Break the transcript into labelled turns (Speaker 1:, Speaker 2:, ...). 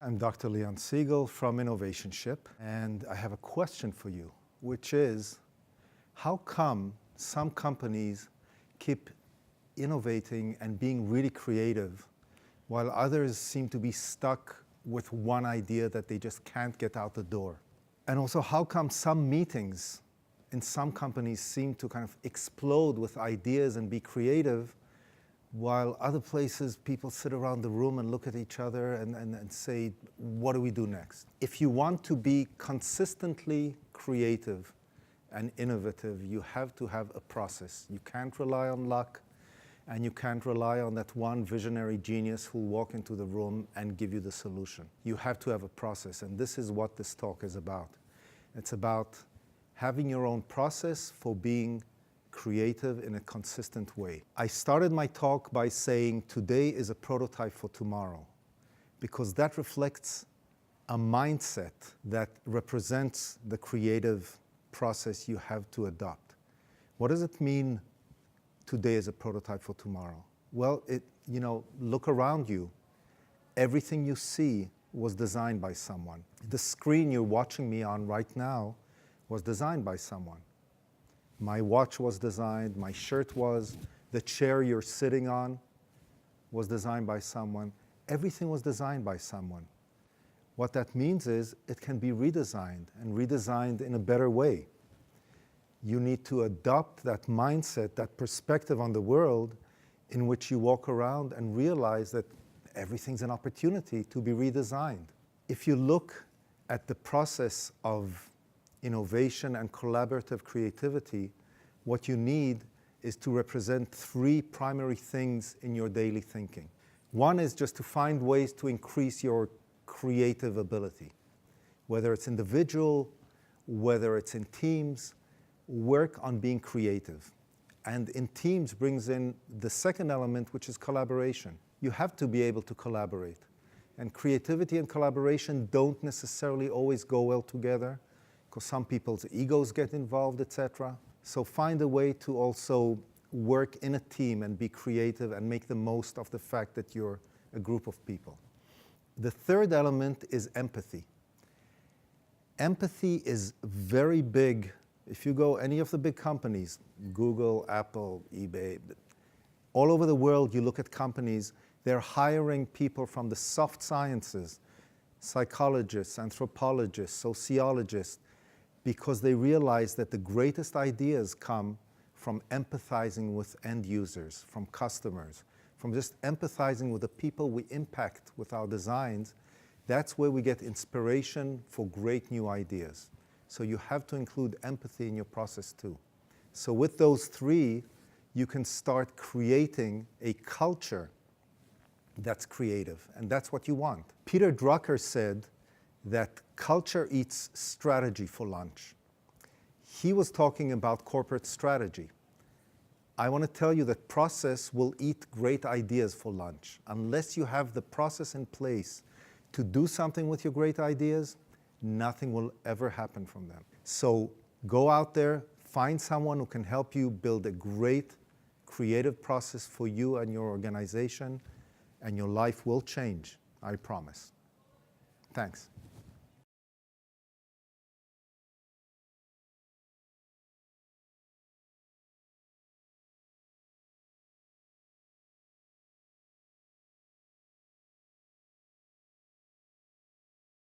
Speaker 1: I'm Dr. Leon Segal from Innovationship, and I have a question for you, which is, how come some companies keep innovating and being really creative, while others seem to be stuck with one idea that they just can't get out the door? And also, how come some meetings in some companies seem to kind of explode with ideas and be creative, while other places people sit around the room and look at each other and say, what do we do next? If you want to be consistently creative and innovative, you have to have a process. You can't rely on luck, and you can't rely on that one visionary genius who'll walk into the room and give you the solution. You have to have a process, and this is what this talk is about. It's about having your own process for being creative in a consistent way. I started my talk by saying today is a prototype for tomorrow, because that reflects a mindset that represents the creative process you have to adopt. What does it mean today is a prototype for tomorrow? Well, look around you. Everything you see was designed by someone. The screen you're watching me on right now was designed by someone. My watch was designed, my shirt was, the chair you're sitting on was designed by someone. Everything was designed by someone. What that means is it can be redesigned, and redesigned in a better way. You need to adopt that mindset, that perspective on the world, in which you walk around and realize that everything's an opportunity to be redesigned. If you look at the process of innovation and collaborative creativity, what you need is to represent three primary things in your daily thinking. One is just to find ways to increase your creative ability. Whether it's individual, whether it's in teams, work on being creative. And in teams brings in the second element, which is collaboration. You have to be able to collaborate. And creativity and collaboration don't necessarily always go well together, because some people's egos get involved, etc. So find a way to also work in a team and be creative and make the most of the fact that you're a group of people. The third element is empathy. Empathy is very big. If you go any of the big companies, Google, Apple, eBay, all over the world, you look at companies, they're hiring people from the soft sciences, psychologists, anthropologists, sociologists, because they realize that the greatest ideas come from empathizing with end users, from customers, from just empathizing with the people we impact with our designs. That's where we get inspiration for great new ideas. So you have to include empathy in your process too. So with those three, you can start creating a culture that's creative, and that's what you want. Peter Drucker said that culture eats strategy for lunch. He was talking about corporate strategy. I want to tell you that process will eat great ideas for lunch. Unless you have the process in place to do something with your great ideas, nothing will ever happen from them. So go out there, find someone who can help you build a great creative process for you and your organization, and your life will change, I promise. Thanks.